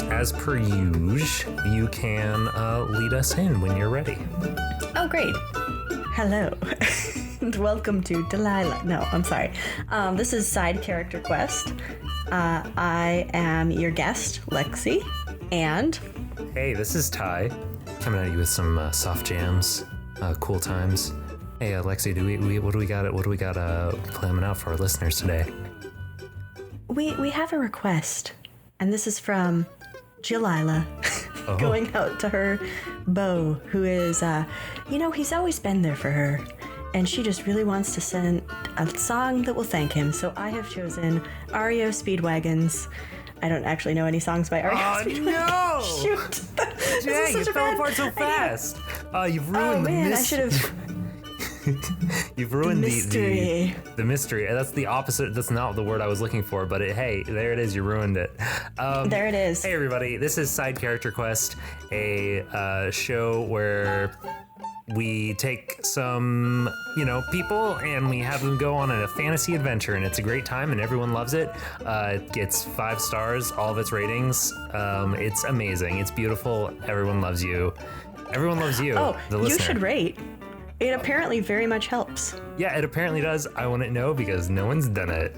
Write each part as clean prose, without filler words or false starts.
as per usual, you can lead us in when you're ready. Oh, great. Hello. And welcome to Delilah. No, I'm sorry. This is Side Character Quest. I am your guest, Lexie, and... Hey, this is Ty, coming at you with some soft jams, cool times. Hey, Lexie, what do we got planning out for our listeners today? We have a request, and this is from Delilah, going out to her beau, who is, he's always been there for her, and she just really wants to send a song that will thank him. So I have chosen REO Speedwagon's. I don't actually know any songs by REO Speedwagon. No! Shoot! Dang, it fell apart so fast. You've ruined the mystery. I should have. You've ruined the mystery. That's the opposite. That's not the word I was looking for, but hey, there it is. You ruined it. There it is. Hey, everybody. This is Side Character Quest, a show where we take some, people and we have them go on a fantasy adventure, and it's a great time and everyone loves it. It gets 5 stars, all of its ratings. It's amazing. It's beautiful. Everyone loves you. Everyone loves you. Oh, the listener. You should rate. It apparently very much helps. Yeah, it apparently does. I want to know because no one's done it.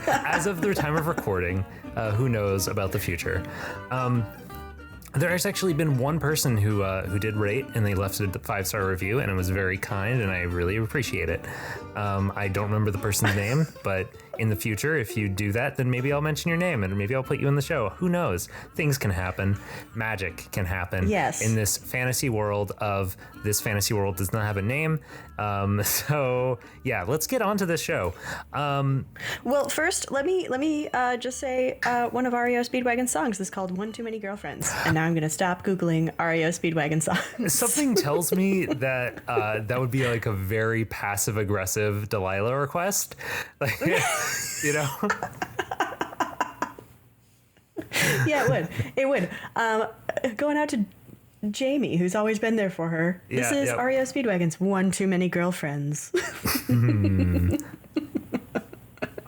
As of the time of recording, who knows about the future? There has actually been one person who did rate, and they left a 5-star review, and it was very kind, and I really appreciate it. I don't remember the person's name, but in the future, if you do that, then maybe I'll mention your name, and maybe I'll put you in the show. Who knows? Things can happen. Magic can happen. Yes. In this fantasy world does not have a name. So yeah, let's get on to the show. Well, first, let me just say one of REO Speedwagon's songs is called "One Too Many Girlfriends," and now I'm gonna stop Googling REO Speedwagon songs. Something tells me that that would be like a very passive aggressive Delilah request, like, Yeah, it would. Going out to Jamie, who's always been there for her. This is REO Speedwagon's "One Too Many Girlfriends."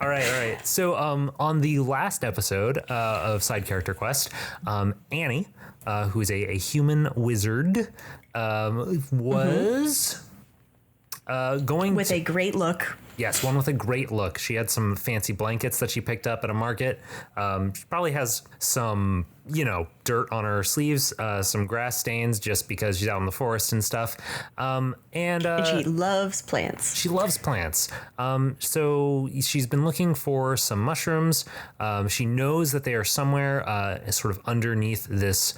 All right. So on the last episode of Side Character Quest, Annie, who is a human wizard, was going with a great look. Yes, one with a great look. She had some fancy blankets that she picked up at a market. She probably has some, dirt on her sleeves, some grass stains just because she's out in the forest and stuff. And she loves plants. She loves plants. So she's been looking for some mushrooms. She knows that they are somewhere sort of underneath this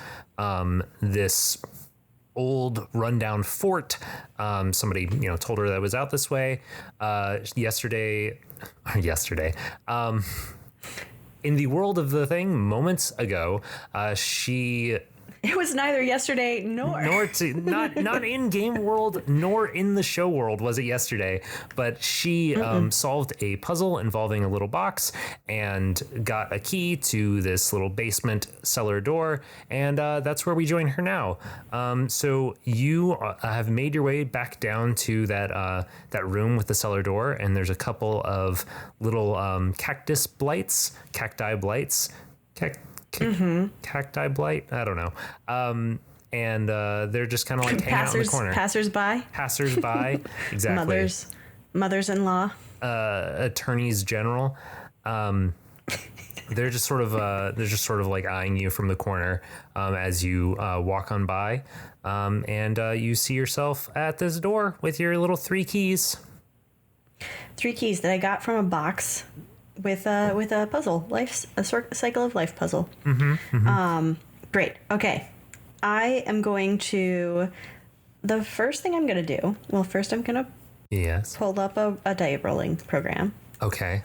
old rundown fort. Somebody, told her that it was out this way. Yesterday. In the world of the thing, moments ago, It was neither yesterday nor not in game world nor in the show world was it yesterday, but she solved a puzzle involving a little box and got a key to this little basement cellar door, and that's where we join her now. So you have made your way back down to that room with the cellar door, and there's a couple of little cacti blights. Cacti blight? I don't know. And they're just kind of like hanging out in the corner. Passersby, exactly. Mothers-in-law. Attorneys general. They're just sort of like eyeing you from the corner as you walk on by, and you see yourself at this door with your little 3 keys. 3 keys that I got from a box with a puzzle, a cycle of life puzzle. Great. Okay. I am going to. The first thing I'm going to do. Well, first I'm going to. Yes. Pull up a die rolling program. Okay.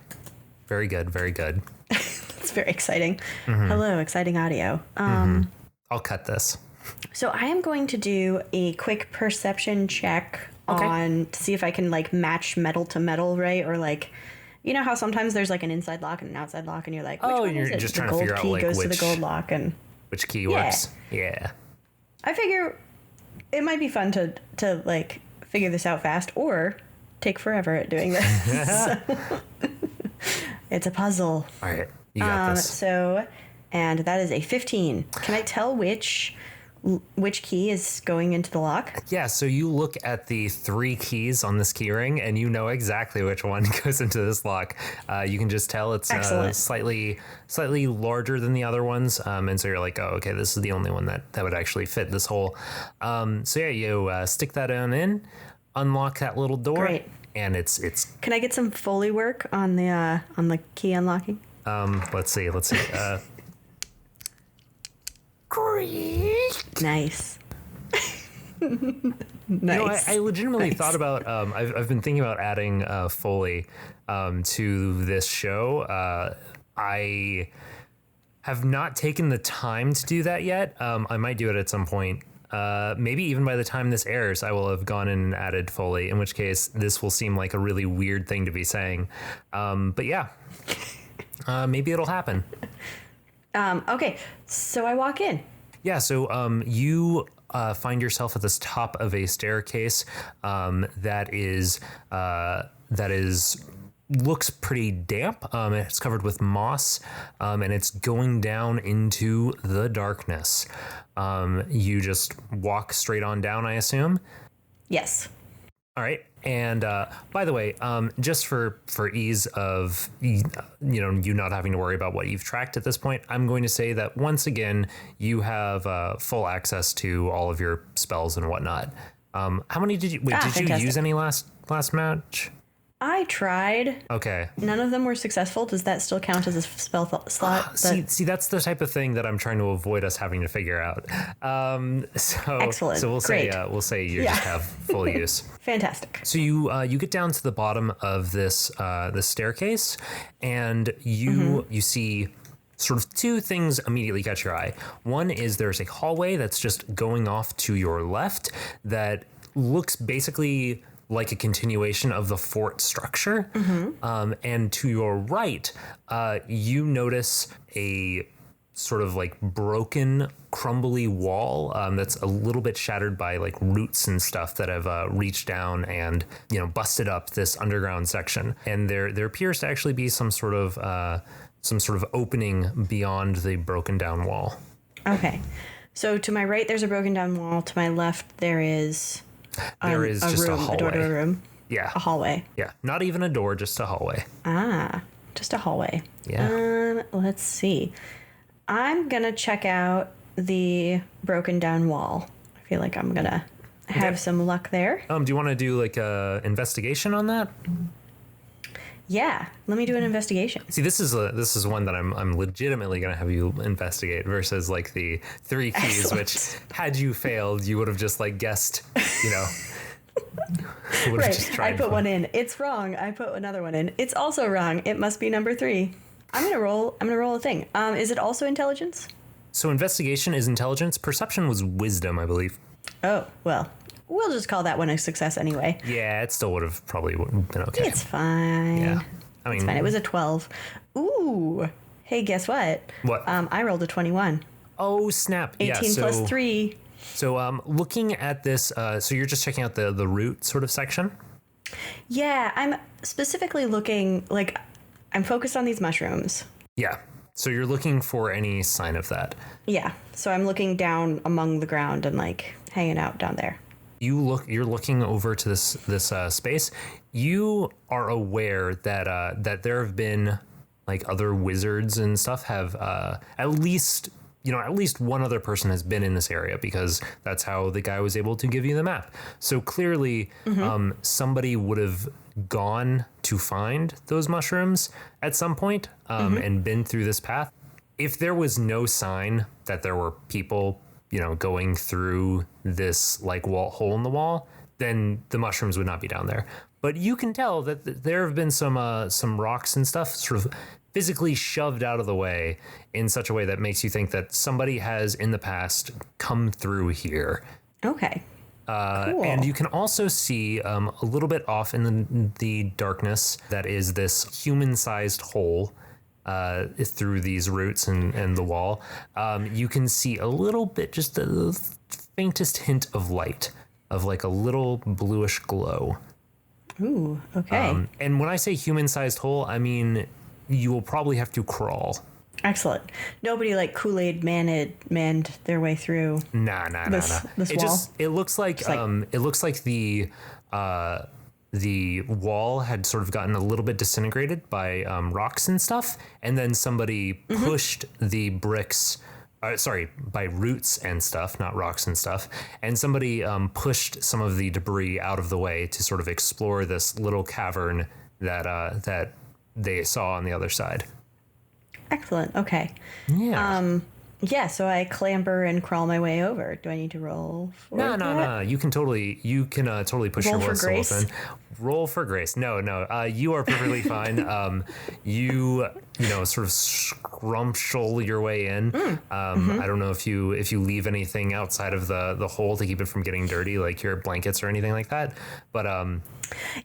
Very good. Very good. It's very exciting. Hello, exciting audio. I'll cut this. So I am going to do a quick perception check to see if I can match metal to metal, right? Or you know how sometimes there's an inside lock and an outside lock, and you're like, which one you're is it? just The trying to figure out gold key goes which, to the gold lock, and which key works. Yeah. I figure it might be fun to figure this out fast, or take forever at doing this. It's a puzzle. All right, you got this. So and that is a 15. Can I tell which key is going into the lock? Yeah, so you look at the 3 keys on this key ring, and you know exactly which one goes into this lock. You can just tell it's slightly larger than the other ones, and so you're like, oh, okay, this is the only one that would actually fit this hole. So yeah, you stick that in, unlock that little door. Great. And it's. Can I get some Foley work on the key unlocking? Let's see. Nice. Nice. I legitimately thought about. I've been thinking about adding Foley to this show. I have not taken the time to do that yet. I might do it at some point. Maybe even by the time this airs, I will have gone in and added Foley, in which case this will seem like a really weird thing to be saying. But yeah, maybe it'll happen. Okay, so I walk in. Yeah, so you find yourself at the top of a staircase that looks pretty damp. It's covered with moss, and it's going down into the darkness. You just walk straight on down, I assume? Yes. All right. And by the way, just for ease of you not having to worry about what you've tracked at this point, I'm going to say that once again you have full access to all of your spells and whatnot. How many did you? Wait, did fantastic. you use any last match? I tried. Okay. None of them were successful. Does that still count as a spell slot? See, that's the type of thing that I'm trying to avoid us having to figure out. Excellent. So we'll say you just have full use. Fantastic. So you get down to the bottom of this staircase, and you see sort of 2 things immediately catch your eye. One is there's a hallway that's just going off to your left that looks basically like a continuation of the fort structure. And to your right, you notice a sort of like broken, crumbly wall that's a little bit shattered by like roots and stuff that have reached down and, busted up this underground section. And there appears to actually be some sort of opening beyond the broken down wall. Okay. So to my right, there's a broken down wall. To my left, there is just room, a hallway. A door to a room. Yeah. A hallway. Yeah. Not even a door, just a hallway. Just a hallway. Yeah. Let's see. I'm going to check out the broken down wall. I feel like I'm going to have some luck there. Do you want to do like a investigation on that? Yeah, let me do an investigation. See, this is one that I'm legitimately going to have you investigate versus like the 3 keys, Excellent. which had you failed, you would have just like guessed, Right, I put one in. It's wrong. I put another one in. It's also wrong. It must be number 3. I'm gonna roll a thing. Is it also intelligence? So investigation is intelligence. Perception was wisdom, I believe. Oh, well. We'll just call that one a success anyway. Yeah, it still would have probably been okay. It's fine. Yeah. I mean, it's fine. It was a 12. Ooh. Hey, guess what? What? I rolled a 21. Oh, snap. 18 plus 3. So looking at this, so you're just checking out the root sort of section? Yeah, I'm specifically looking, I'm focused on these mushrooms. Yeah. So you're looking for any sign of that? Yeah. So I'm looking down among the ground and hanging out down there. You're looking over to this space. You are aware that there have been other wizards and stuff have at least one other person has been in this area, because that's how the guy was able to give you the map. So clearly, somebody would have gone to find those mushrooms at some point and been through this path. If there was no sign that there were people going through this hole in the wall, then the mushrooms would not be down there. But you can tell that there have been some rocks and stuff sort of physically shoved out of the way in such a way that makes you think that somebody has in the past come through here. Okay. Cool. And you can also see a little bit off in the darkness that is this human-sized hole through these roots and the wall. You can see a little bit, just the faintest hint of light, of a little bluish glow. Ooh, okay. And when I say human-sized hole, I mean you will probably have to crawl. Excellent. Nobody like Kool-Aid manned their way through. Nah. This wall. It looks like it looks like the wall had sort of gotten a little bit disintegrated by rocks and stuff, and then somebody pushed the bricks. By roots and stuff, not rocks and stuff. And somebody pushed some of the debris out of the way to sort of explore this little cavern that they saw on the other side. Excellent. Okay. Yeah. Yeah, so I clamber and crawl my way over. Do I need to roll for that? No. You can totally push Roll your for grace? open. Roll for grace. No. You are perfectly fine. You sort of scrumptial your way in. I don't know if you leave anything outside of the hole to keep it from getting dirty, like your blankets or anything like that. But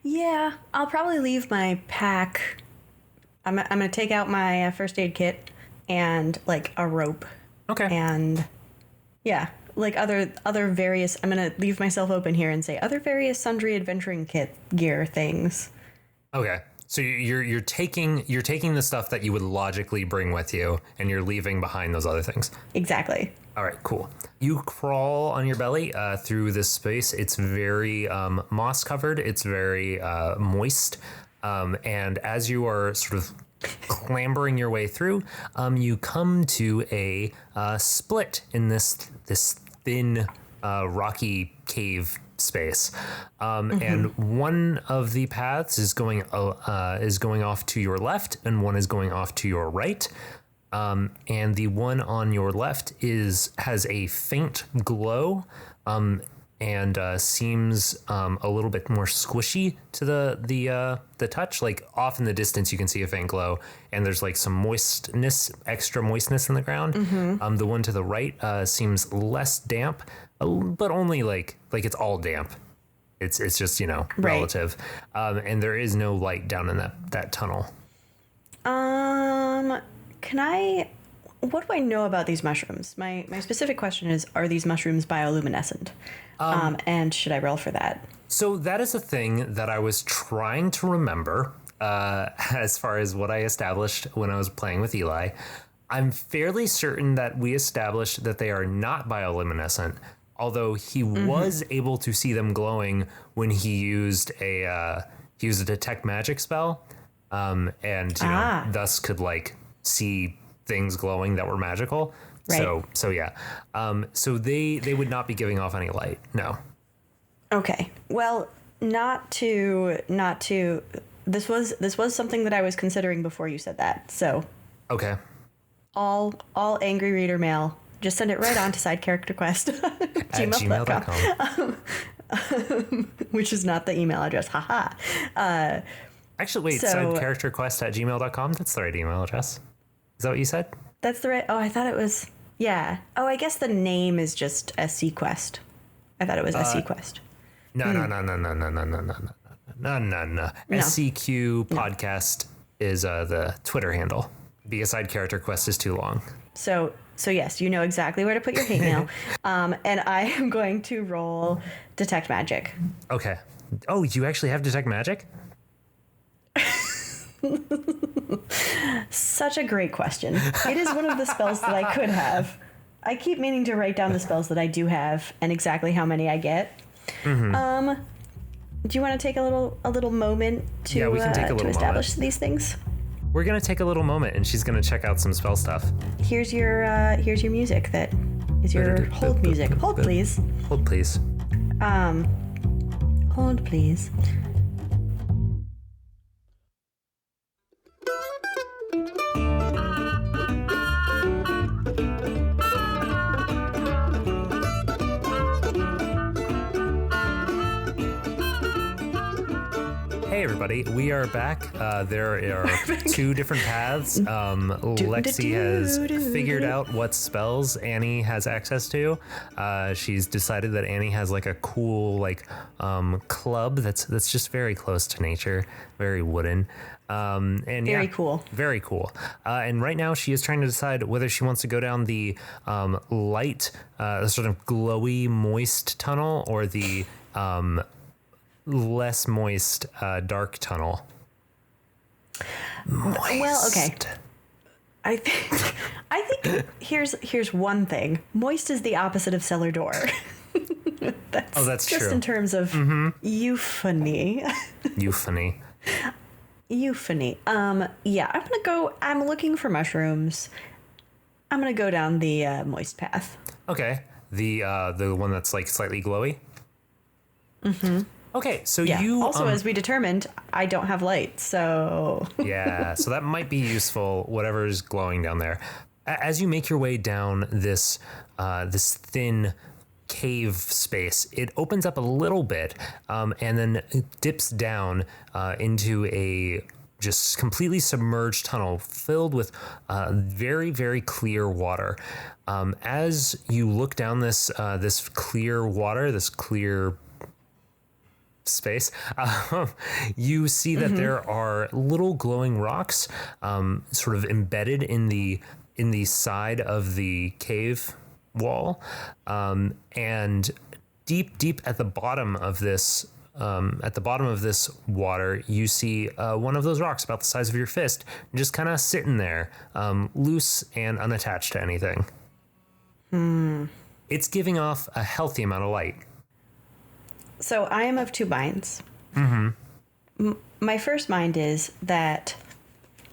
Yeah, I'll probably leave my pack. I'm gonna take out my first aid kit and like a rope. Okay. And yeah, like other various. I'm gonna leave myself open here and say other various sundry adventuring kit gear things. Okay. So you're taking the stuff that you would logically bring with you, and you're leaving behind those other things. Exactly. All right, cool. You crawl on your belly through this space. It's very moss covered. It's very moist. And as you are sort of clambering your way through, you come to a split in this thin rocky cave space, and one of the paths is going off to your left, and one is going off to your right. And the one on your left has a faint glow, and seems a little bit more squishy to the touch. Like off in the distance, you can see a faint glow, and there's like some extra moistness in the ground. The one to the right seems less damp, but only like it's all damp. It's just relative, and there is no light down in that tunnel. What do I know about these mushrooms? My specific question is, are these mushrooms bioluminescent? And should I roll for that? So that is a thing that I was trying to remember as far as what I established when I was playing with Eli. I'm fairly certain that we established that they are not bioluminescent, although he was able to see them glowing when he used a detect magic spell, and thus could like see things glowing that were magical. Right. So yeah. So they would not be giving off any light. No. Okay. Well, not to. This was something that I was considering before you said that. So. Okay. All angry reader mail. Just send it right on to sidecharacterquest at gmail.com. Which is not the email address. Haha. Actually, wait. Sidecharacterquest@gmail.com. That's the right email address. Is that what you said? That's the right. Oh, I thought it was. Yeah. Oh, I guess the name is just SC Quest. I thought it was SC Quest. No. SCQ podcast is the Twitter handle. Because Side Character Quest is too long. So yes, you know exactly where to put your hate mail. And I am going to roll Detect Magic. Okay. Oh, you actually have Detect Magic? Such a great question. It is one of the spells that I could have. I keep meaning to write down the spells that I do have and exactly how many I get. Do you want to take a little moment to we can take a little establish moment. these things? We're gonna take a little moment, and she's gonna check out some spell stuff. Here's your music. That is your hold music. Hold please. Hold please. Hold please. Hey everybody, we are back. There are two different paths. Lexie has figured out what spells Annie has access to. She's decided that Annie has like a cool club that's just very close to nature, very wooden. And Very cool. Very cool. And right now she is trying to decide whether she wants to go down the light, sort of glowy, moist tunnel, or the less moist, dark tunnel. Moist. Well, okay. I think here's one thing. Moist is the opposite of cellar door. That's just true. in terms of euphony. Euphony. Euphony. Yeah, I'm looking for mushrooms. I'm gonna go down the moist path. Okay. The one that's like slightly glowy? Mm-hmm. Okay, so Yeah. you... Also, as we determined, I don't have light, so... Yeah, so that might be useful, whatever's glowing down there. As you make your way down this thin cave space, it opens up a little bit, and then it dips down into a just completely submerged tunnel filled with very, very clear water. As you look down this clear water, this clear space, you see that there are little glowing rocks sort of embedded in the side of the cave wall, and deep at the bottom of this water, you see one of those rocks about the size of your fist just kind of sitting there, loose and unattached to anything. It's giving off a healthy amount of light. So I am of two minds. My first mind is that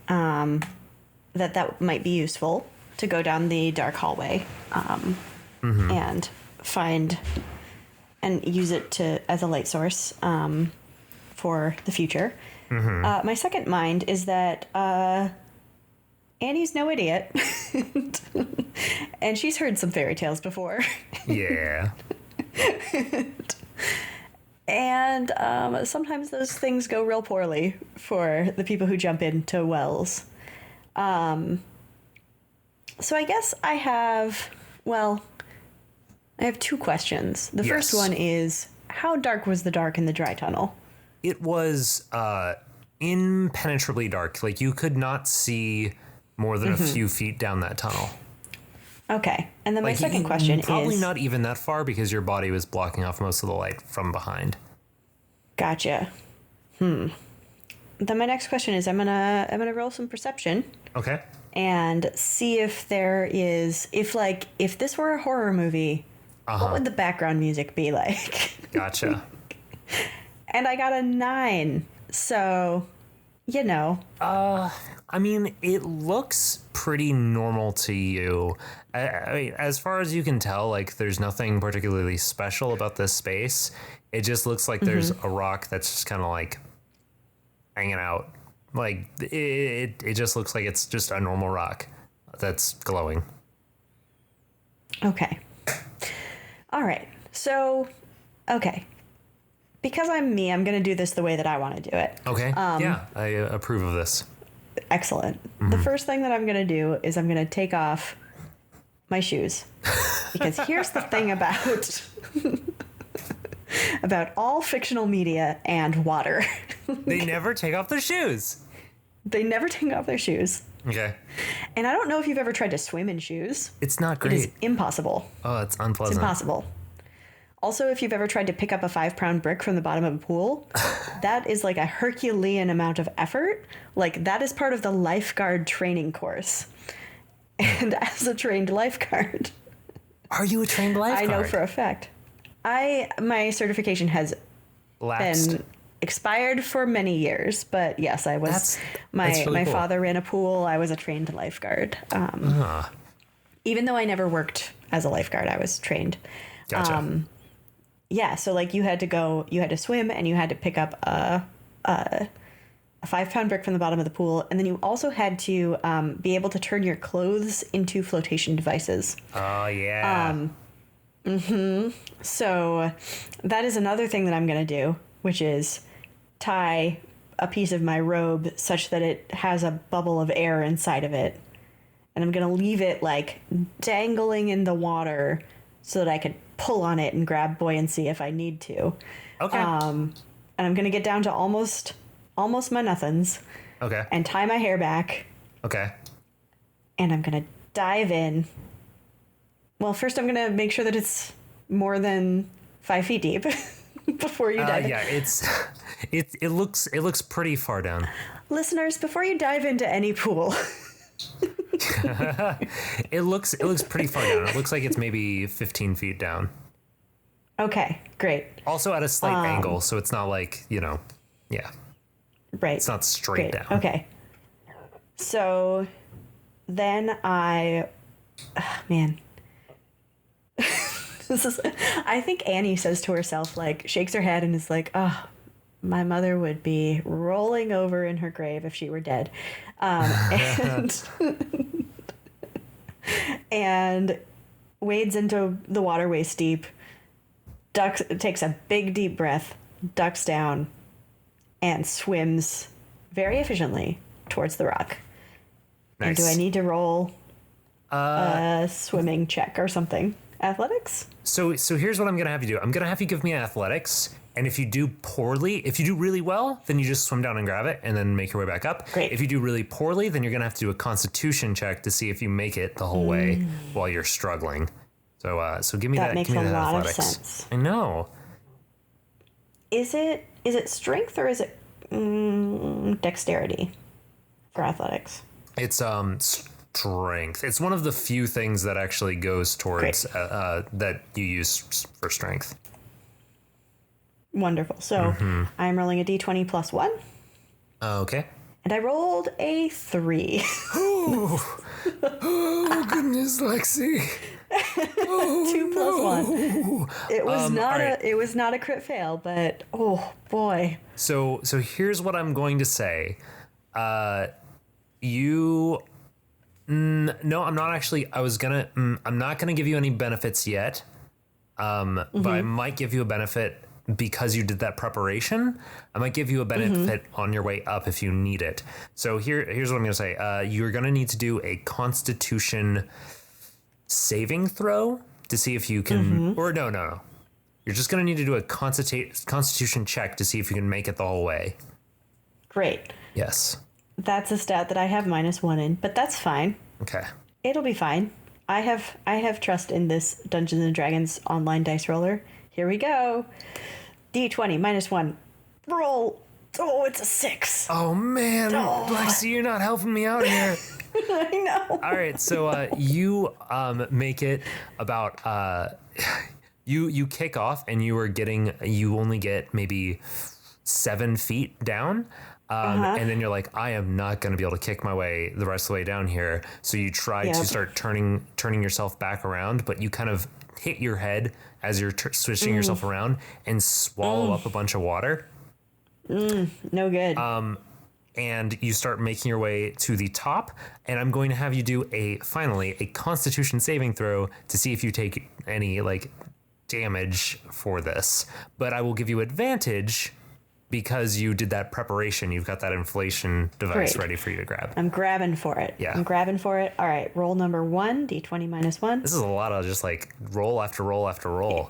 that might be useful to go down the dark hallway and find and use it as a light source for the future. My second mind is that Annie's no idiot, and she's heard some fairy tales before. Yeah. And sometimes those things go real poorly for the people who jump into wells. So I guess I have two questions. The first one is, how dark was the dark in the dry tunnel? It was impenetrably dark. Like, you could not see more than a few feet down that tunnel. Okay. And then my second question is... Probably not even that far, because your body was blocking off most of the light from behind. Gotcha. Then my next question is, I'm gonna roll some perception. Okay. And see if there is... If this were a horror movie, what would the background music be like? Gotcha. And I got a 9. So, you know. I mean, it looks pretty normal to you. I mean, as far as you can tell, like, there's nothing particularly special about this space. It just looks like there's a rock that's just kind of like hanging out. Like, it just looks like it's just a normal rock that's glowing. Okay. All right. So, okay. Because I'm me, I'm going to do this the way that I want to do it. Okay. Yeah, I approve of this. Excellent. The first thing that I'm going to do is I'm going to take off my shoes. Because here's the thing about all fictional media and water. They never take off their shoes. They never take off their shoes. Okay. And I don't know if you've ever tried to swim in shoes. It's not great. It is impossible. Oh, it's unpleasant. It's impossible. Also, if you've ever tried to pick up a 5-pound brick from the bottom of a pool, that is like a Herculean amount of effort. Like, that is part of the lifeguard training course. And as a trained lifeguard... Are you a trained lifeguard? I know for a fact. My certification has been expired for many years, but yes, I was. That's really cool. Father ran a pool. I was a trained lifeguard. Even though I never worked as a lifeguard, I was trained. Gotcha. Yeah, so like you had to swim, and you had to pick up a 5-pound brick from the bottom of the pool, and then you also had to be able to turn your clothes into flotation devices. Oh yeah. So that is another thing that I'm going to do, which is tie a piece of my robe such that it has a bubble of air inside of it. And I'm going to leave it like dangling in the water so that I could pull on it and grab buoyancy if I need to. Okay. And I'm going to get down to almost my nothings. Okay. And tie my hair back. Okay. And I'm going to dive in. Well, first I'm going to make sure that it's more than 5 feet deep before you dive. Yeah, it looks pretty far down. Listeners, before you dive into any pool, It looks pretty far down. It looks like it's maybe 15 feet down. Okay, great. Also at a slight angle, so it's not like, yeah. Right. It's not straight Great. down. Okay. So then man. I think Annie says to herself, like, shakes her head and is like, oh, my mother would be rolling over in her grave if she were dead. And wades into the water waist deep, takes a big deep breath, ducks down, and swims very efficiently towards the rock. Nice. And do I need to roll a swimming check or something? Athletics? So here's what I'm going to have you do. I'm going to have you give me athletics. And if you do really well, then you just swim down and grab it and then make your way back up. Great. If you do really poorly, then you're going to have to do a constitution check to see if you make it the whole way while you're struggling. So give me that. That makes give me a that lot athletics. of sense. I know. Is it strength or is it dexterity for athletics? It's strength. It's one of the few things that actually goes towards that you use for strength. Wonderful. So I'm rolling a d20 plus 1. Okay. And I rolled a 3. Oh goodness, Lexie. 2 plus 1. It was it was not a crit fail, but oh boy. So here's what I'm going to say. No, I'm not actually. I'm not gonna give you any benefits yet. But I might give you a benefit because you did that preparation. I might give you a benefit on your way up if you need it. So here's what I'm gonna say. You're gonna need to do a Constitution saving throw to see if you can. Or no. You're just gonna need to do a Constitution check to see if you can make it the whole way. Great. Yes. That's a stat that I have -1 in, but that's fine. Okay. It'll be fine. I have trust in this Dungeons and Dragons online dice roller. Here we go. D20 -1. Roll. Oh, it's a 6. Oh man, Lexie, you're not helping me out here. I know. All right, so you make it about you kick off and you only get maybe 7 feet down. And then you're like, I am not going to be able to kick my way the rest of the way down here. So you try to start turning yourself back around, but you kind of hit your head as you're switching yourself around and swallow up a bunch of water. No good. And you start making your way to the top. And I'm going to have you do finally a Constitution saving throw to see if you take any damage for this. But I will give you advantage because you did that preparation. You've got that inflation device ready for you to grab. I'm grabbing for it. Yeah. I'm grabbing for it. All right. Roll number 1, d20 -1. This is a lot of just roll after roll after roll.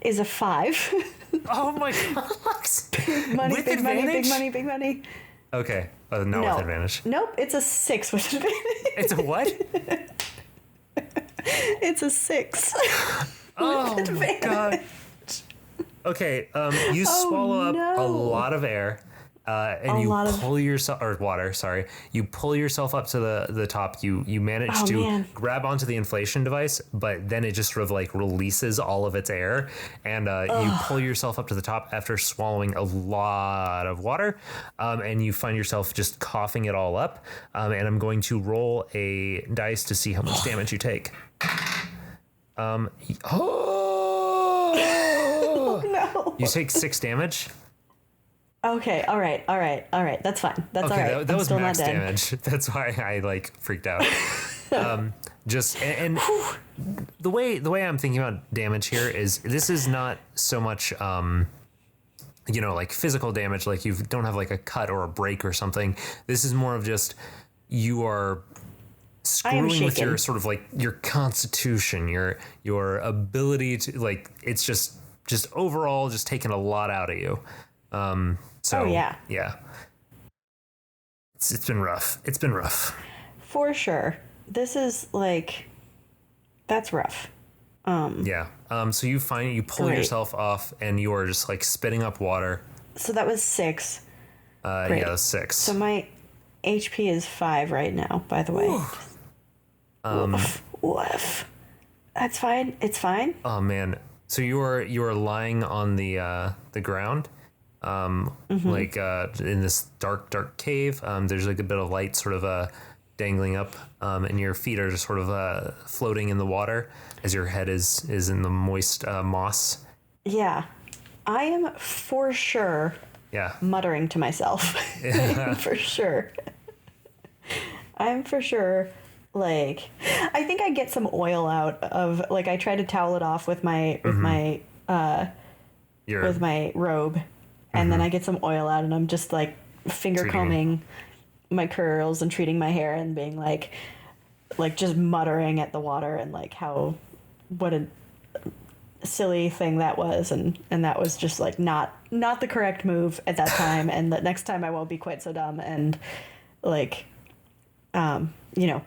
Is a 5. Oh my god. Money, with big advantage? money, big money, big money. Okay. No, with advantage. Nope. It's a 6 with advantage. It's a what? It's a 6. Oh my god. Okay, you swallow up a lot of air, and you pull yourself, or water, sorry. You pull yourself up to the top. You manage to grab onto the inflation device, but then it just sort of releases all of its air, and you pull yourself up to the top after swallowing a lot of water, and you find yourself just coughing it all up. And I'm going to roll a dice to see how much damage you take. No. You take 6 damage. Okay. All right. That's fine. That's okay, all right. That was max damage. That's why I freaked out. And the way I'm thinking about damage here is this is not so much physical damage, like you don't have a cut or a break or something. This is more of just you are screwing with your sort of your constitution, your ability to it's just overall just taking a lot out of you. Yeah. It's been rough. It's been rough. For sure. This is that's rough. Yeah. So you pull yourself off and you are just spitting up water. So that was 6. Yeah, that was 6. So my HP is 5 right now, by the way. Woof. That's fine. It's fine. Oh man. So you are lying on the ground, like in this dark cave. There's like a bit of light sort of dangling up, and your feet are just sort of floating in the water as your head is in the moist moss. Yeah. I am for sure muttering to myself. For sure. I'm for sure, like, I think I get some oil out of, like, I try to towel it off with my with my robe, and then I get some oil out, and I'm just like combing my curls and treating my hair and being like just muttering at the water and like what a silly thing that was, and that was just like not the correct move at that time, and that next time I won't be quite so dumb, and like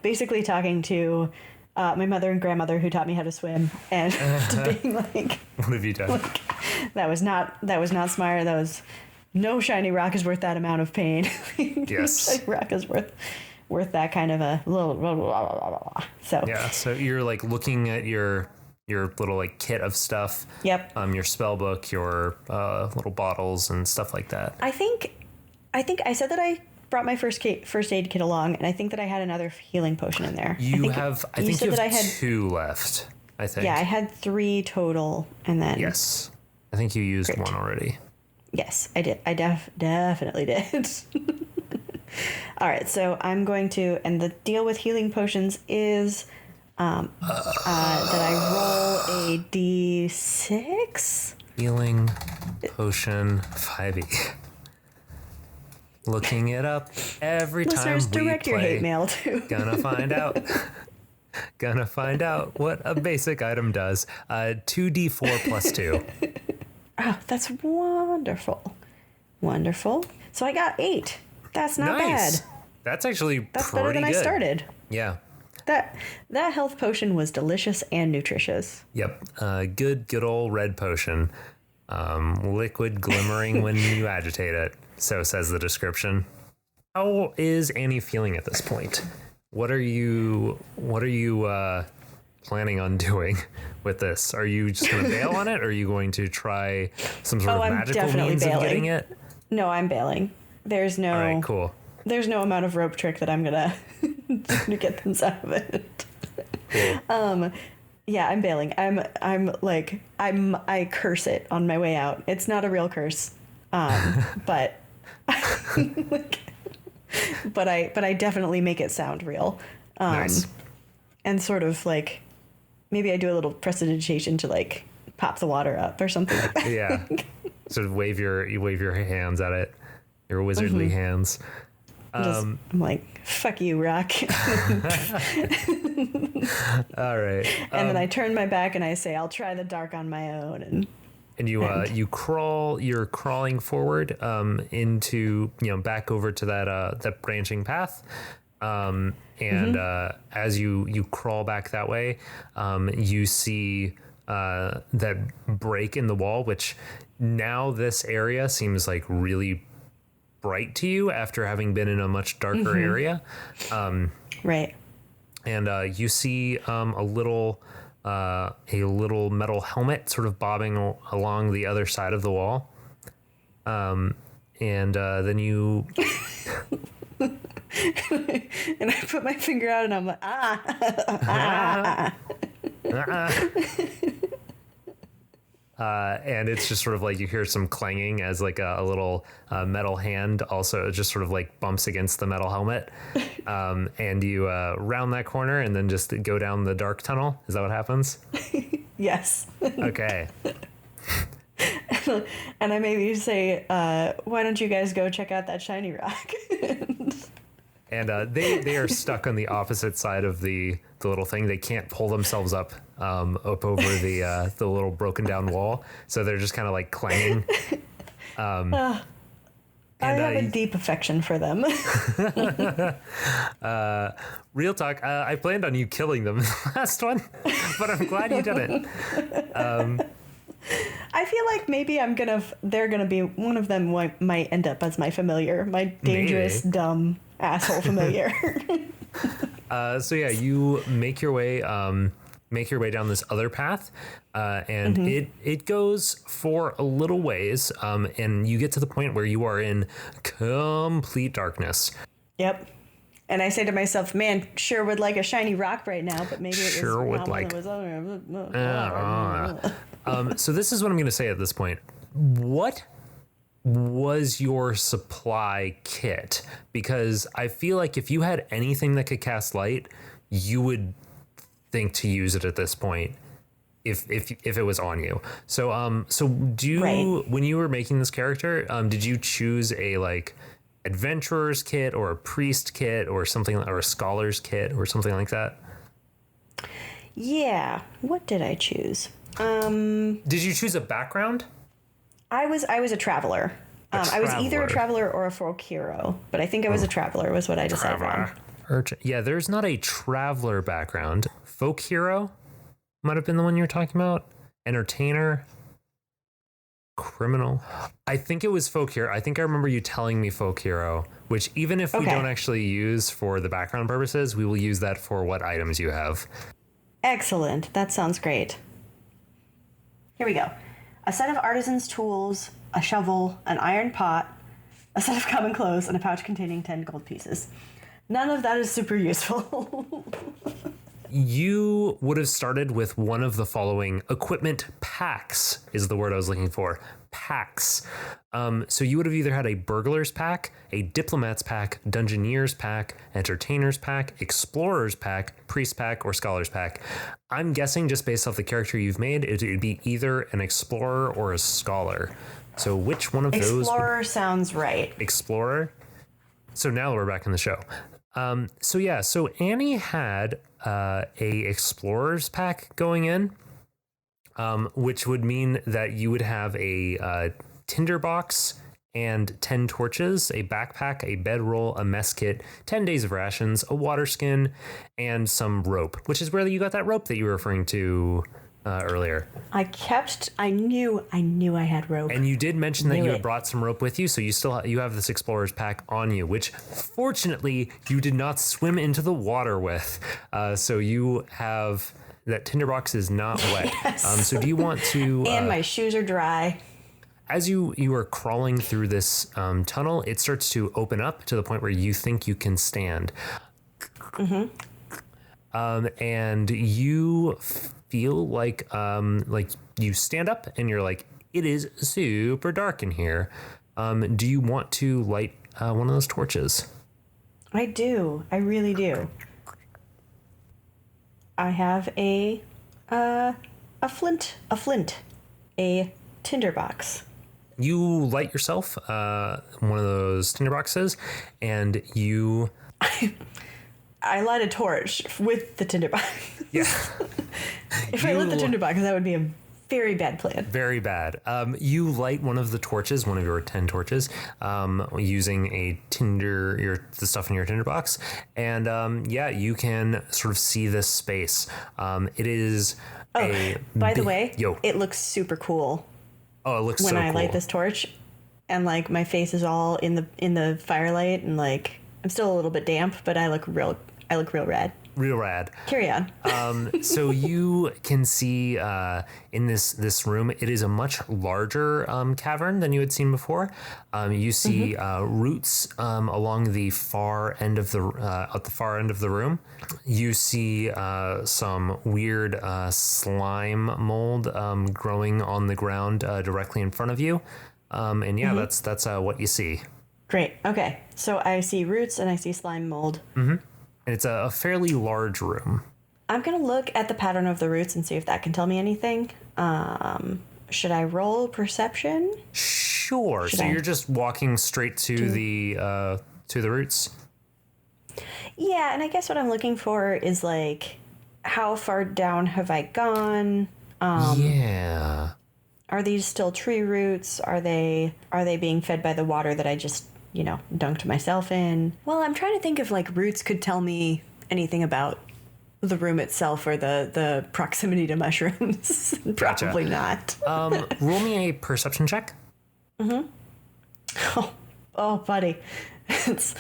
basically talking to my mother and grandmother who taught me how to swim, and to being like, what have you done? Like, that was not smart. That was no shiny rock is worth that amount of pain. Yes. Shiny rock is worth that kind of a little blah, blah, blah, blah, blah. So yeah, so you're like looking at your little like kit of stuff. Yep. Your spell book, your little bottles and stuff like that. I think I said that I brought my first aid kit along, and I think that I had another healing potion in there. I think you have 2 left. I think. Yeah, I had 3 total, and then yes, I think you used one already. Yes, I did. I definitely did. All right, so I'm going to, and the deal with healing potions is that I roll a d6. Healing potion 5e. Looking it up every Listeners, time we direct play. Your hate mail to. Gonna find out what a basic item does. 2d4 plus 2. Oh, that's wonderful. Wonderful. So I got 8. That's not bad. That's actually That's pretty better than good. I started. Yeah. That health potion was delicious and nutritious. Yep. Good old red potion. Liquid glimmering when you agitate it. So says the description. How is Annie feeling at this point? What are you planning on doing with this? Are you just going to bail on it, or are you going to try some sort of magical means of getting it? No, I'm bailing. There's no. All right, cool. There's no amount of rope trick that I'm gonna to get things out of it. Cool. Yeah, I'm bailing. I curse it on my way out. It's not a real curse, but but I definitely make it sound real. Nice. And sort of like maybe I do a little prestidigitation to like pop the water up or something like that. Yeah. Sort of wave your hands at it, your wizardly hands. I'm like, fuck you, rock. All right. And then I turn my back and I say, I'll try the dark on my own. And you crawl. You're crawling forward into back over to that branching path. As you crawl back that way, you see that break in the wall, which now this area seems like really bright to you after having been in a much darker area. Right. And you see a little metal helmet sort of bobbing along the other side of the wall. And then you... And I put my finger out and I'm like, and it's just sort of like you hear some clanging as like a little metal hand also just sort of like bumps against the metal helmet. And you round that corner and then just go down the dark tunnel. Is that what happens? Yes. Okay. And I maybe say, why don't you guys go check out that shiny rock? And they are stuck on the opposite side of the little thing. They can't pull themselves up over the little broken down wall. So they're just kind of like clanging. I have a deep affection for them. Real talk. I planned on you killing them in the last one, but I'm glad you didn't. I I feel like maybe they're gonna be, one of them might end up as my familiar, my dangerous, dumb asshole familiar. So yeah, you make your way down this other path, and it goes for a little ways, and you get to the point where you are in complete darkness. Yep. And I say to myself, man, sure would like a shiny rock right now, but maybe it Sure was would not like. one that was So this is what I'm going to say at this point. What was your supply kit? Because I feel like if you had anything that could cast light, you would think to use it at this point if it was on you. So when you were making this character, did you choose a like adventurer's kit or a priest kit or something, or a scholar's kit or something like that? Yeah. What did I choose? Did you choose a background? I was a traveler. I was either a traveler or a folk hero, but I think I was a traveler was what I decided on. Yeah, there's not a traveler background. Folk hero might have been the one you were talking about. Entertainer. Criminal. I think it was folk hero. I think I remember you telling me folk hero, which even if we don't actually use for the background purposes, we will use that for what items you have. Excellent. That sounds great. Here we go. A set of artisan's tools, a shovel, an iron pot, a set of common clothes, and a pouch containing 10 gold pieces. None of that is super useful. You would have started with one of the following equipment packs is the word I was looking for. Packs. So you would have either had a burglar's pack, a diplomat's pack, dungeoneer's pack, entertainer's pack, explorer's pack, priest pack, or scholar's pack. I'm guessing just based off the character you've made, it would be either an explorer or a scholar. So which one of those? Explorer sounds right. Explorer. So now we're back in the show. So Annie had a explorer's pack going in, which would mean that you would have a tinderbox and 10 torches, a backpack, a bedroll, a mess kit, 10 days of rations, a water skin, and some rope, which is where you got that rope that you were referring to earlier. I knew I had rope. And you did mention that you had brought some rope with you, so you have this explorer's pack on you, which fortunately you did not swim into the water with. So you have that tinderbox is not wet. Yes. So do you want to? And my shoes are dry. As you are crawling through this tunnel, it starts to open up to the point where you think you can stand. And you feel like you stand up and you're like, it is super dark in here. Do you want to light one of those torches? I do. I really do. I have a flint, a tinderbox. You light yourself one of those tinderboxes, and you. I light a torch with the tinderbox. Yeah. If I lit the tinderbox, that would be a very bad plan. Very bad. You light one of the torches, one of your 10 torches, using the stuff in your tinderbox, and you can sort of see this space. It is. By the way, it looks super cool. Oh, it looks so cool. When I light this torch, and like my face is all in the firelight, and like I'm still a little bit damp, but I look real rad. Real rad. Carry on. So you can see in this room, it is a much larger cavern than you had seen before. You see roots along the far end of the room. You see some weird slime mold growing on the ground directly in front of you. That's what you see. Great. Okay. So I see roots and I see slime mold. Mm-hmm. And it's a fairly large room. I'm going to look at the pattern of the roots and see if that can tell me anything. Should I roll perception? Sure. You're just walking straight to the roots? Yeah, and I guess what I'm looking for is like, how far down have I gone? Yeah. Are these still tree roots? Are they being fed by the water that I just, dunked myself in? Well, I'm trying to think if like roots could tell me anything about the room itself or the proximity to mushrooms. Gotcha. Probably not. Roll me a perception check. Oh, buddy. That's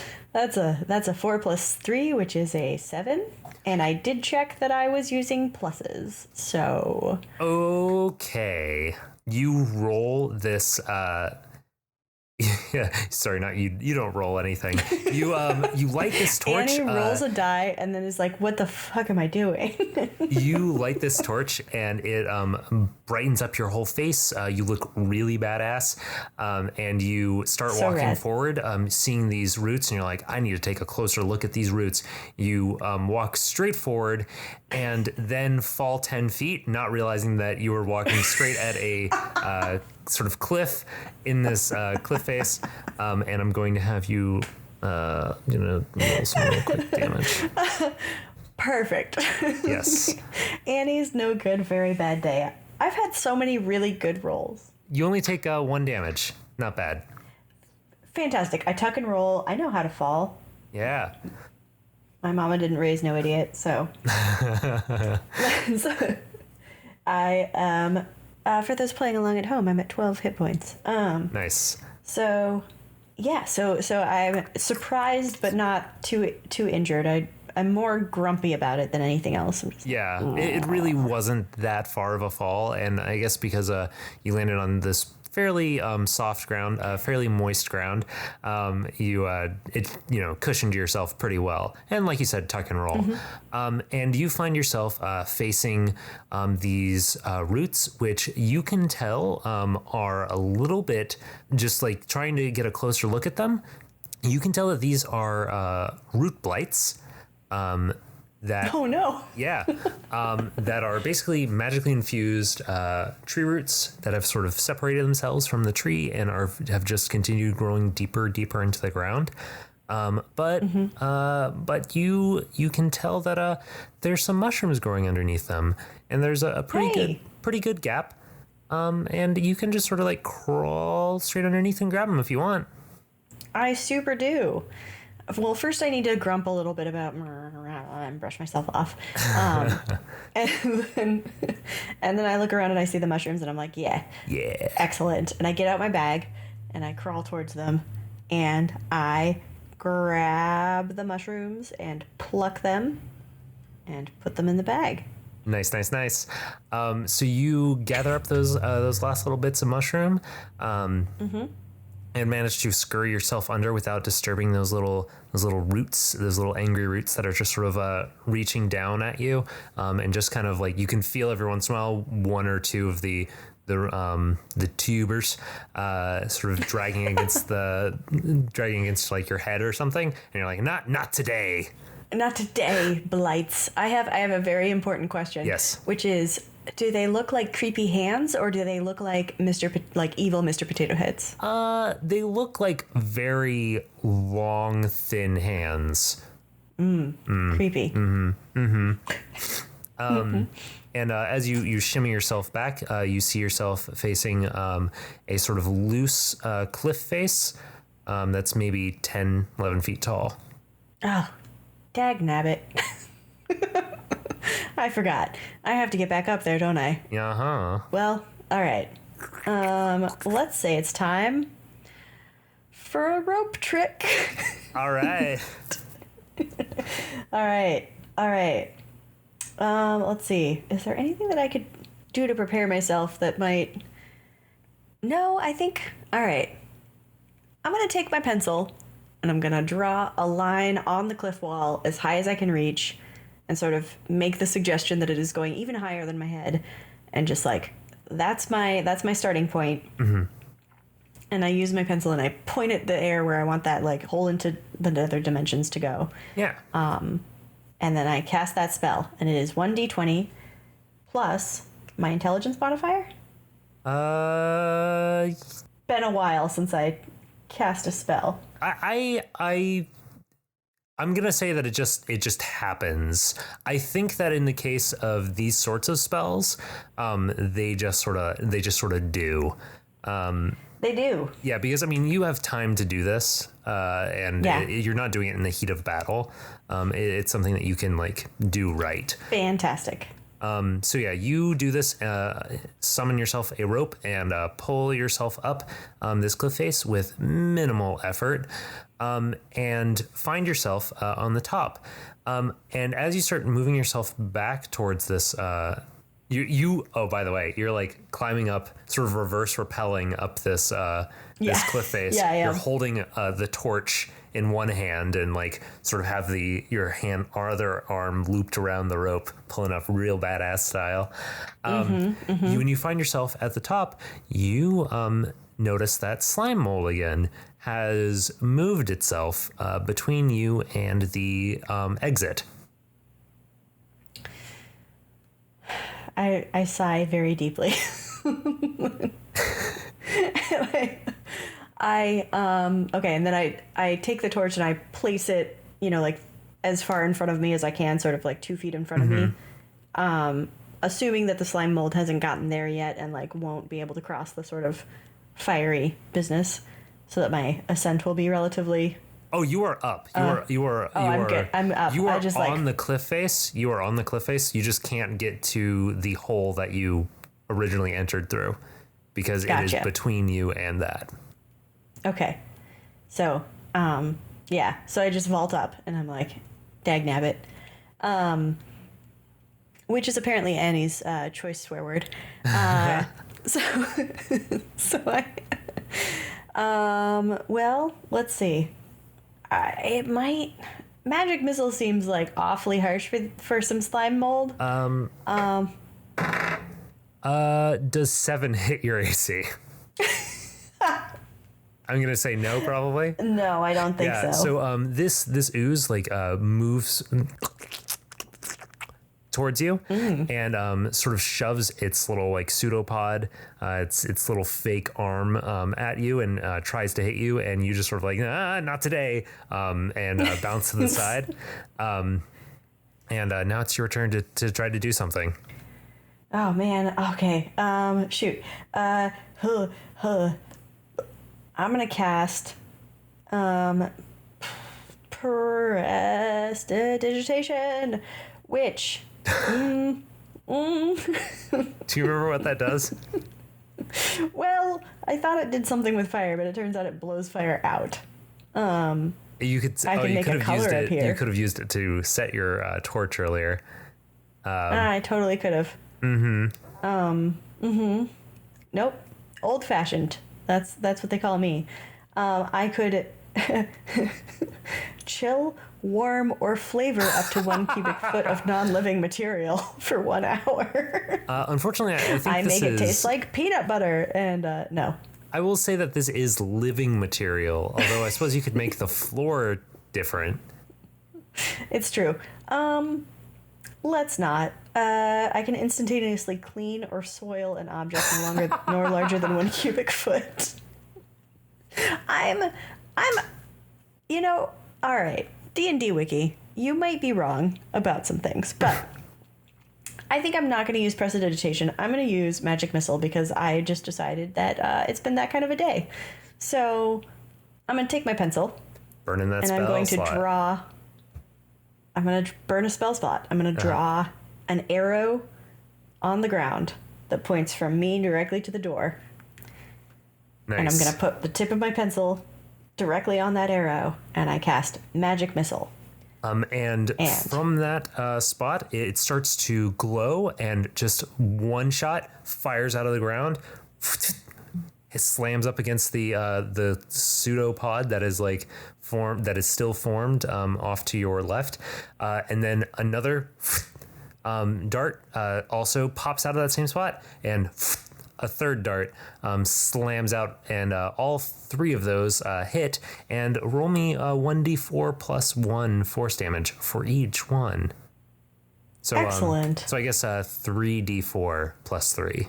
a 4 plus 3, which is a 7. And I did check that I was using pluses. So Okay. You roll this yeah, sorry, not you. You don't roll anything. You light this torch. Annie rolls a die and then is like, "What the fuck am I doing?" You light this torch and it brightens up your whole face. You look really badass, and you start So walking rad. forward, seeing these roots, and you're like, "I need to take a closer look at these roots." You walk straight forward, and then fall 10 feet, not realizing that you were walking straight at a sort of cliff in this cliff face, and I'm going to have you roll some real quick damage. Perfect. Yes. Annie's no good, very bad day. I've had so many really good rolls. You only take 1 damage. Not bad. Fantastic. I tuck and roll. I know how to fall. Yeah. My mama didn't raise no idiot, so. So I for those playing along at home, I'm at 12 hit points. Nice. So yeah, so I'm surprised but not too injured. I'm more grumpy about it than anything else. I'm just Yeah, it really wasn't that far of a fall, and I guess because you landed on this fairly soft ground, fairly moist ground, it cushioned yourself pretty well, and like you said, tuck and roll, and you find yourself facing these roots, which you can tell are a little bit, just like trying to get a closer look at them. You can tell that these are root blights. That oh no. Yeah, that are basically magically infused tree roots that have sort of separated themselves from the tree and have just continued growing deeper into the ground. But you can tell that there's some mushrooms growing underneath them, and there's a pretty good gap. And you can just sort of like crawl straight underneath and grab them if you want. I super do. Well, first I need to grump a little bit about and brush myself off. And then I look around and I see the mushrooms and I'm like, yeah, excellent. And I get out my bag and I crawl towards them and I grab the mushrooms and pluck them and put them in the bag. Nice. So you gather up those last little bits of mushroom, and manage to scurry yourself under without disturbing those little roots, those little angry roots that are just sort of reaching down at you, and just kind of like you can feel every once in a while one or two of the tubers sort of dragging against like your head or something, and you're like, not today. Not today, blights. I have a very important question. Yes. Which is, do they look like creepy hands or do they look like evil Mr. Potato Heads? They look like very long, thin hands. Creepy. And as you shimmy yourself back, you see yourself facing a sort of loose cliff face that's maybe 10, 11 feet tall. Oh, dagnabbit. I forgot. I have to get back up there, don't I? Uh-huh. Well, all right. Let's say it's time for a rope trick. All right. All right. Let's see. Is there anything that I could do to prepare myself that might... No, I think... All right. I'm going to take my pencil and I'm going to draw a line on the cliff wall as high as I can reach and sort of make the suggestion that it is going even higher than my head, and just like, that's my starting point. Mm-hmm. And I use my pencil and I point at the air where I want that like hole into the nether dimensions to go. Yeah. And then I cast that spell, and it is 1d20 plus my intelligence modifier. Been a while since I cast a spell. I'm gonna say that it just happens. I think that in the case of these sorts of spells, they just sort of do. They do. Yeah, because I mean, you have time to do this, and you're not doing it in the heat of battle. It's something that you can like do right. Fantastic. So yeah, you do this, summon yourself a rope and pull yourself up this cliff face with minimal effort, and find yourself on the top. And as you start moving yourself back towards this, oh, by the way, you're like climbing up, sort of reverse rappelling up this this cliff face. You're holding the torch in one hand and like sort of have your other arm looped around the rope, pulling up real badass style. When you find yourself at the top, you notice that slime mold again has moved itself between you and the exit. I sigh very deeply. Okay, and then I take the torch and I place it, like as far in front of me as I can, sort of like 2 feet in front of me. Assuming that the slime mold hasn't gotten there yet and like won't be able to cross the sort of fiery business, so that my ascent will be relatively. Oh, you are up. You are. I'm good. I'm up. You are I just on the cliff face. You are on the cliff face. You just can't get to the hole that you originally entered through, because it is between you and that. Okay. So, so I just vault up and I'm like, dag nabbit. Which is apparently Annie's choice swear word. So I, well, let's see. Magic missile seems like awfully harsh for some slime mold. Does 7 hit your AC? I'm gonna say no, probably. No, I don't think so. So this ooze like moves towards you and sort of shoves its little like pseudopod, its little fake arm at you and tries to hit you, and you just sort of like not today, and bounce to the side. And now it's your turn to try to do something. Oh man. Okay. Shoot. I'm gonna cast prestidigitation, which do you remember what that does? Well, I thought it did something with fire, but it turns out it blows fire out. You could. I can make a color appear. You could have used it to set your torch earlier. I totally could have. Nope. Old fashioned. That's what they call me. I could chill, warm, or flavor up to 1 cubic foot of non-living material for 1 hour. Unfortunately, I think I make it taste like peanut butter, and no. I will say that this is living material, although I suppose you could make the floor different. It's true. Let's not. I can instantaneously clean or soil an object nor larger than 1 cubic foot. I'm, all right. D&D Wiki, you might be wrong about some things, but I think I'm not going to use prestidigitation. I'm going to use magic missile because I just decided that it's been that kind of a day. So I'm going to take my pencil. Burning that spell slot. And I'm going to draw. I'm going to burn a spell slot. I'm going to draw an arrow on the ground that points from me directly to the door. Nice. And I'm going to put the tip of my pencil directly on that arrow, and I cast magic missile. And from that spot, it starts to glow, and just one shot fires out of the ground. It slams up against the pseudopod that is like formed, that is still formed off to your left, and then another dart also pops out of that same spot, and a third dart slams out, and all 3 of those hit. And roll me 1d4 plus 1 force damage for each one. So excellent. So I guess 3d4 plus 3.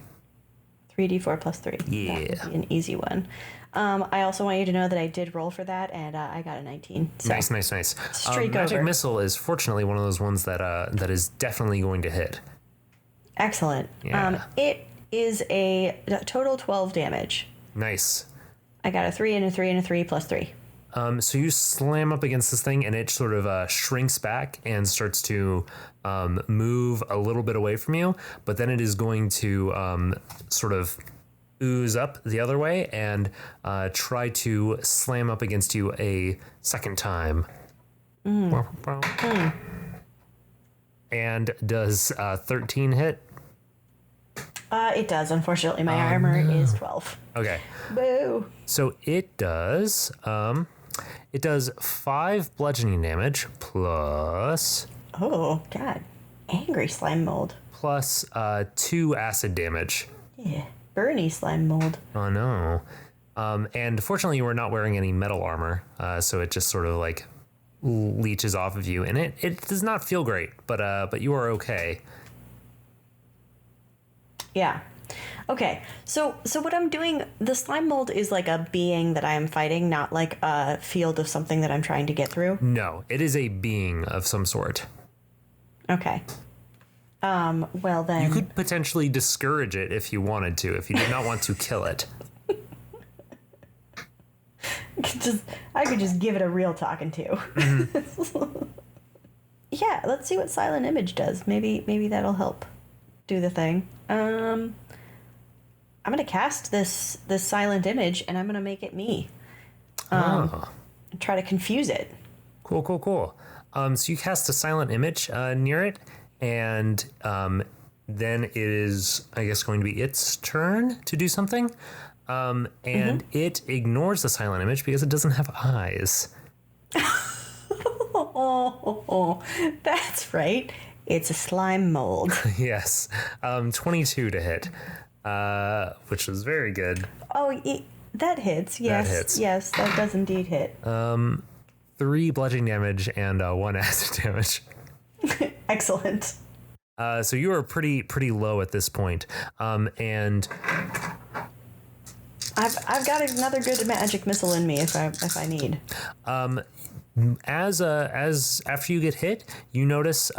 3d4 plus 3. Yeah. That would be an easy one. I also want you to know that I did roll for that, and I got a 19. So nice. Streak Magic over. Missile is fortunately one of those ones that is definitely going to hit. Excellent. Yeah. It is a total 12 damage. Nice. I got a 3 and a 3 and a 3 plus 3. So you slam up against this thing and it sort of shrinks back and starts to move a little bit away from you, but then it is going to sort of ooze up the other way and try to slam up against you a second time. And does 13 hit? It does. Unfortunately, my armor is 12. Okay. Boo. So it does 5 bludgeoning damage plus Oh, God. Angry slime mold. plus 2 acid damage. Yeah. Burny slime mold. Oh no. And fortunately you are not wearing any metal armor, so it just sort of like leeches off of you, and it does not feel great, but you are okay. Yeah. Okay. So what I'm doing, the slime mold is like a being that I am fighting, not like a field of something that I'm trying to get through. No, it is a being of some sort. Okay. Well then. You could potentially discourage it if you wanted to, if you did not want to kill it. I could just give it a real talking to. Mm-hmm. Yeah, let's see what Silent Image does. Maybe that'll help do the thing. I'm gonna cast this Silent Image and I'm gonna make it me. And try to confuse it. Cool. So you cast a Silent Image near it, and then it is, I guess, going to be its turn to do something. And it ignores the Silent Image because it doesn't have eyes. Oh, that's right. It's a slime mold. Yes. 22 to hit, which was very good. Oh, that hits. Yes. That hits. Yes, that does indeed hit. 3 bludgeoning damage and 1 acid damage. Excellent. So you are pretty low at this point. And I've got another good magic missile in me if I need. As after you get hit, you notice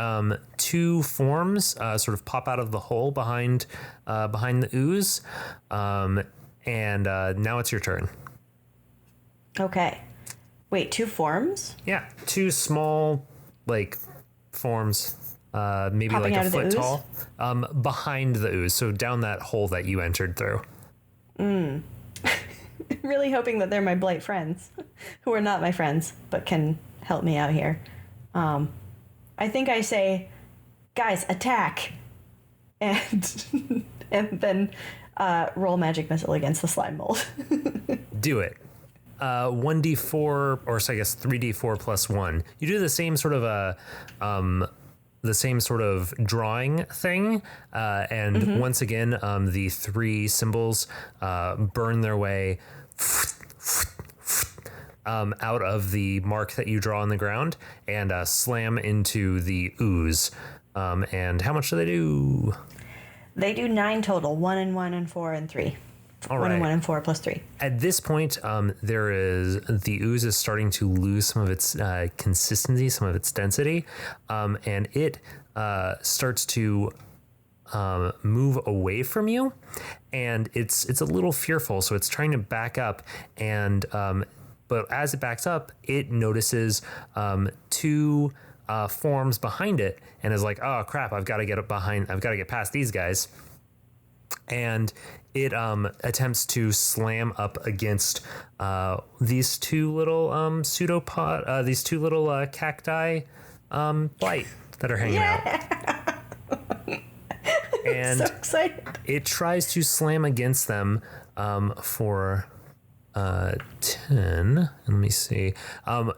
2 forms sort of pop out of the hole behind the ooze, and now it's your turn. Okay. Wait, 2 forms? Yeah, 2 small forms, maybe Popping like out a of the foot ooze? tall, behind the ooze, so down that hole that you entered through. Really hoping that they're my blight friends, who are not my friends, but can help me out here. I think I say, guys, attack, and then roll magic missile against the slime mold. Do it. 1d4, or so I guess 3d4 plus 1. You do the same sort of drawing thing, and once again, the 3 symbols burn their way out of the mark that you draw on the ground and slam into the ooze. And how much do they do? They do 9 total. 1 and 1 and 4 and 3. All 1 right. and 1 and 4 plus 3. At this point, the ooze is starting to lose some of its consistency, some of its density, and it starts to move away from you, and it's a little fearful, so it's trying to back up, and but as it backs up, it notices 2 forms behind it, and is like, oh crap, I've got to get past these guys. And it attempts to slam up against these 2 little pseudopod, these 2 little cacti blight that are hanging out. And So excited. it tries to slam against them for 10. Let me see. And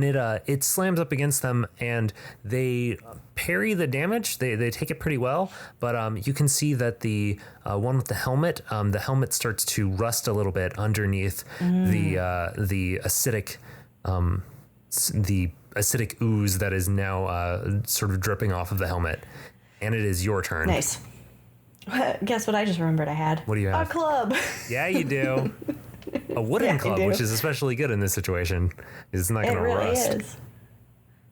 it slams up against them, and they parry the damage. They take it pretty well, but you can see that the one with the helmet starts to rust a little bit underneath the acidic ooze that is now sort of dripping off of the helmet. And it is your turn. Nice. Guess what I just remembered I had? What do you have? A club. Yeah, you do. A wooden club, do. which is especially good in this situation. It's not going to really rust. Is.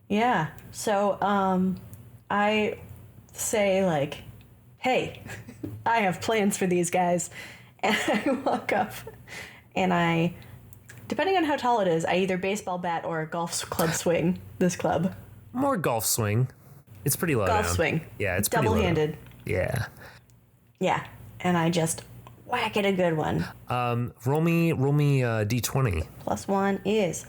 Yeah. So, I say hey, I have plans for these guys, and I walk up and I, depending on how tall it is, I either baseball bat or golf club swing this club. More golf swing. It's pretty low down. Golf swing. Yeah, it's pretty low down. Double-handed. Yeah. Yeah, and I just whack it a good one. Roll me D20. +1 is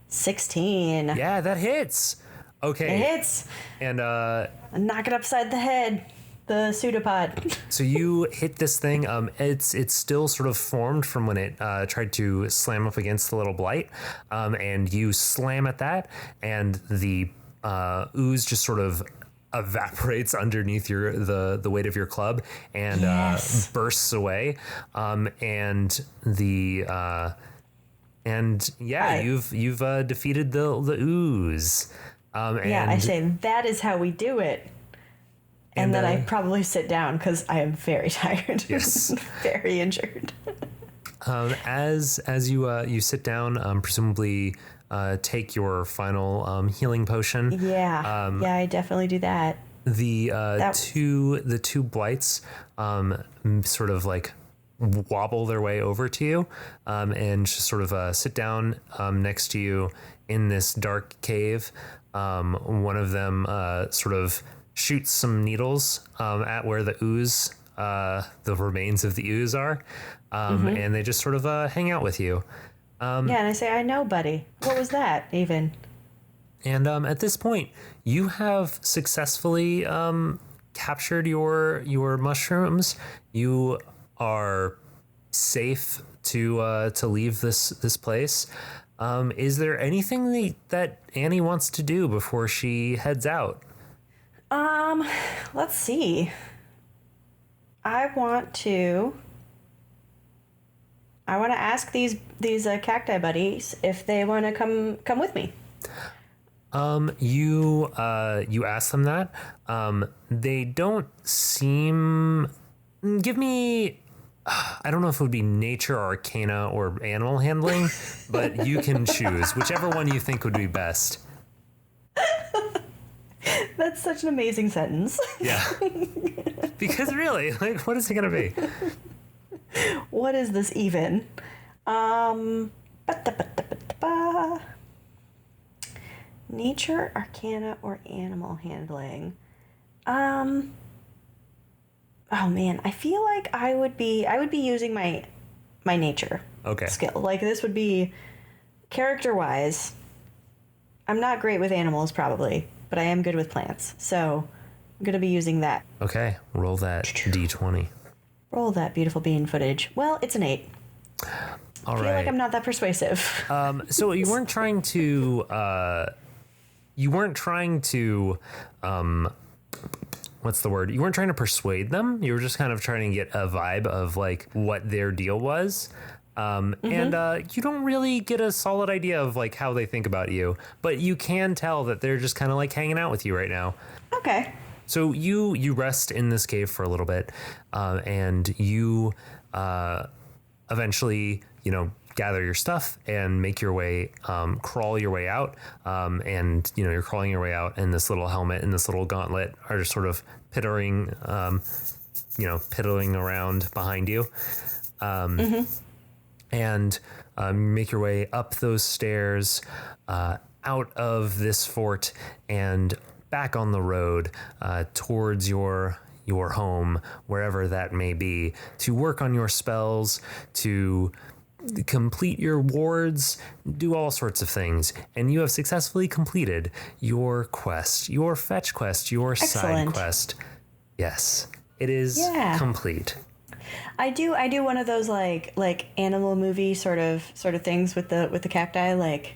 16. Yeah, that hits. Okay. It hits. And Knock it upside the head. The pseudopod. so you hit this thing. It's still sort of formed from when it tried to slam up against the little blight. And you slam at that, and the ooze just sort of evaporates underneath the weight of your club and Yes. bursts away. And you've defeated the ooze. Yeah, I say that is how we do it. And then I probably sit down because I am very tired. Yes. Very injured. As you sit down, presumably take your final healing potion. Yeah. Yeah, I definitely do that. The two blights sort of like wobble their way over to you and just sort of sit down next to you in this dark cave. One of them sort of shoots some needles at where the ooze, the remains of the ooze are, and they just sort of hang out with you. Yeah, and I say, I know, buddy. What was that, even? And at this point, you have successfully captured your mushrooms. You are safe to leave this place. Is there anything that Annie wants to do before she heads out? Let's see. I want to ask these cacti buddies if they want to come with me. You ask them that. They don't seem. Give me. I don't know if it would be nature, arcana, or animal handling, but you can choose whichever one you think would be best. That's such an amazing sentence. Yeah. Because really, like, what is it gonna be? What is this even? Nature, arcana, or animal handling? Oh man, I feel like I would be using my nature skill. Like this would be character wise. I'm not great with animals probably, but I am good with plants. So I'm gonna be using that. Okay, roll that D20. Roll that beautiful bean footage. Well, it's an 8. All I feel like I'm not that persuasive. So you weren't trying to. What's the word? You weren't trying to persuade them. You were just kind of trying to get a vibe of like what their deal was. And you don't really get a solid idea of like how they think about you, but you can tell that they're just kind of like hanging out with you right now. Okay. So you rest in this cave for a little bit, and you eventually, gather your stuff and make your way, crawl your way out. And you're crawling your way out, and this little helmet and this little gauntlet are just sort of piddling around behind you. And make your way up those stairs, out of this fort, and back on the road towards your home, wherever that may be, to work on your spells, to complete your wards, do all sorts of things. And you have successfully completed your quest, your fetch quest, your side quest. Yes, it is complete. I do one of those like animal movie sort of things with the cacti, like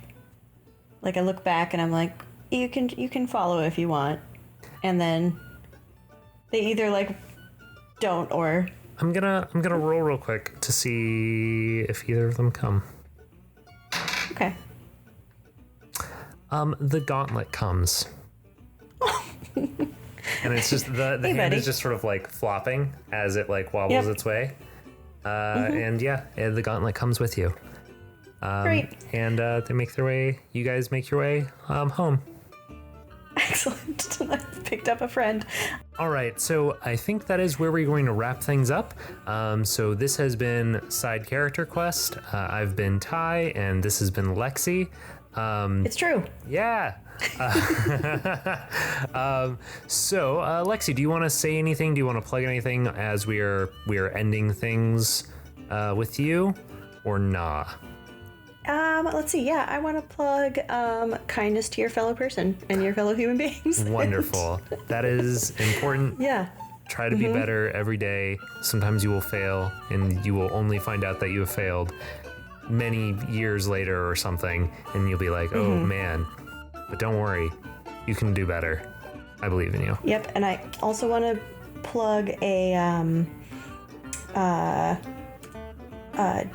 I look back and I'm like, you can follow if you want, and then they either like don't or. I'm gonna roll real quick to see if either of them come. Okay. The gauntlet comes. And it's just the hand buddy. is just sort of like flopping as it like wobbles its way. And the gauntlet comes with you. Great. And they make their way. You guys make your way home. Excellent. I've picked up a friend. All right, so I think that is where we're going to wrap things up. So this has been Side Character Quest. I've been Ty, and this has been Lexie. It's true. Yeah. So Lexie, do you want to say anything? Do you want to plug anything as we are ending things with you, or nah? Let's see. Yeah, I want to plug kindness to your fellow person and your fellow human beings. Wonderful. That is important. Yeah. Try to be better every day. Sometimes you will fail, and you will only find out that you have failed many years later or something, and you'll be like, oh man. But don't worry, you can do better. I believe in you. Yep, and I also want to plug a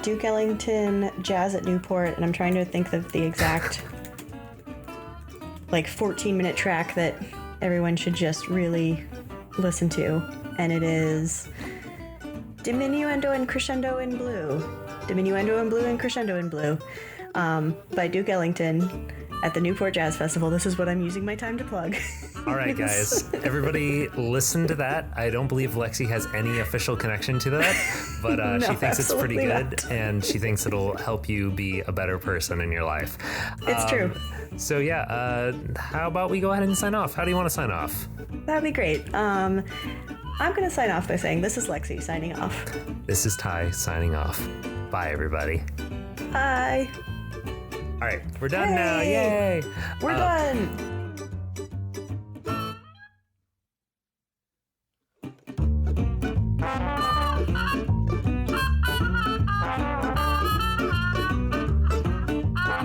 Duke Ellington Jazz at Newport, and I'm trying to think of the exact 14-minute track that everyone should just really listen to, and it is Diminuendo and Crescendo in Blue. Diminuendo in Blue and Crescendo in Blue by Duke Ellington at the Newport Jazz Festival. This is what I'm using my time to plug. All right, guys. Everybody listen to that. I don't believe Lexie has any official connection to that, but No, she thinks it's pretty good, not. and she thinks it'll help you be a better person in your life. It's true. So yeah, how about we go ahead and sign off? How do you want to sign off? That'd be great. I'm going to sign off by saying this is Lexie signing off. This is Ty signing off. Bye, everybody. Bye. All right, we're done now. Yay! We're done.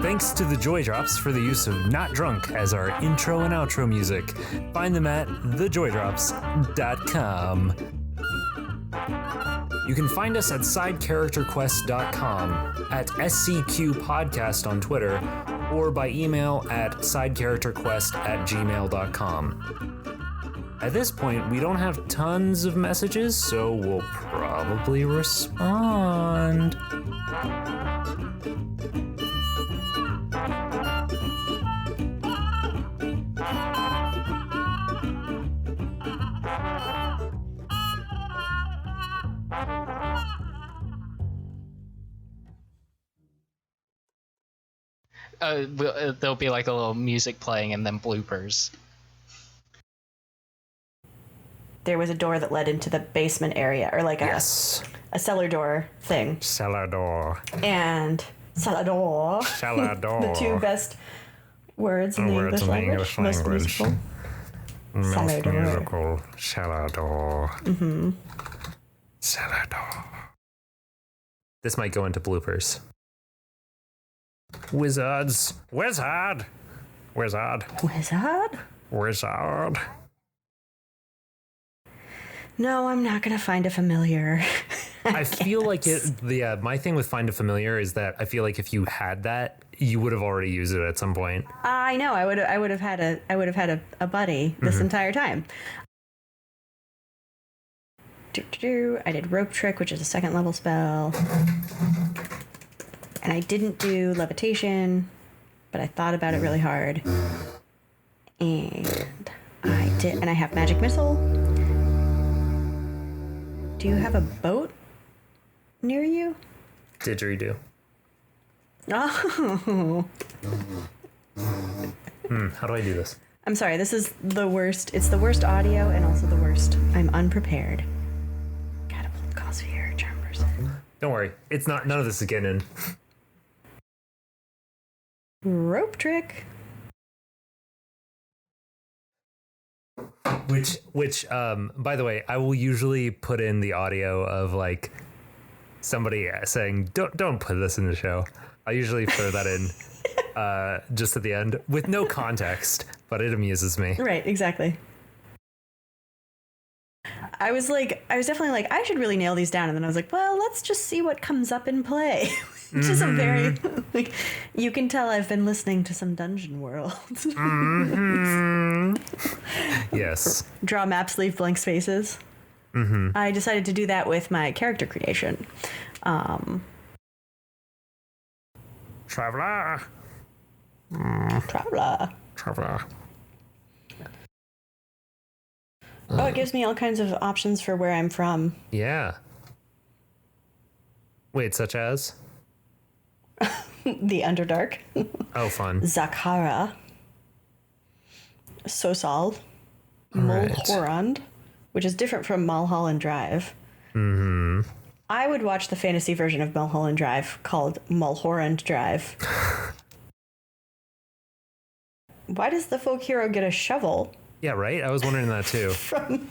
Thanks to the Joy Drops for the use of Not Drunk as our intro and outro music. Find them at thejoydrops.com. You can find us at sidecharacterquest.com, at SCQ Podcast on Twitter, or by email at sidecharacterquest@gmail.com. At this point, we don't have tons of messages, so we'll probably respond. There'll be like a little music playing and then bloopers. There was a door that led into the basement area, or like a cellar door thing. Cellar door. And cellar door. Cellar door. The two best words in the English language. Most musical. Most musical. Cellar door. Mm-hmm. Cellar door. This might go into bloopers. Wizards. Wizard. Wizard. Wizard? Wizard. No, I'm not going to find a familiar. I feel like my thing with find a familiar is that I feel like if you had that, you would have already used it at some point. I know. I would have had a buddy this entire time. I did rope trick, which is a 2nd level spell. And I didn't do levitation, but I thought about it really hard. And I did, and I have magic missile. Do you have a boat near you? Didgeridoo. Oh. How do I do this? I'm sorry, this is the worst. It's the worst audio and also the worst. I'm unprepared. Catapult, cause fear, charm person. Don't worry. It's not, none of this is getting in. Rope trick. Which, by the way, I will usually put in the audio of like somebody saying, don't put this in the show. I usually throw that in just at the end with no context, but it amuses me. Right, exactly. I was definitely like, I should really nail these down. And then I was like, well, let's just see what comes up in play. Which is a very, like, you can tell I've been listening to some Dungeon World. Yes. Draw maps, leave blank spaces. I decided to do that with my character creation. Traveler. Traveler. Traveler. Oh, it gives me all kinds of options for where I'm from. Yeah. Wait, such as? The Underdark. Oh, fun. Zakhara. Sosal. right. Mulhorand, which is different from Mulholland Drive. Mm-hmm. I would watch the fantasy version of Mulholland Drive called Mulhorand Drive. Why does the folk hero get a shovel? Yeah, right? I was wondering that too. From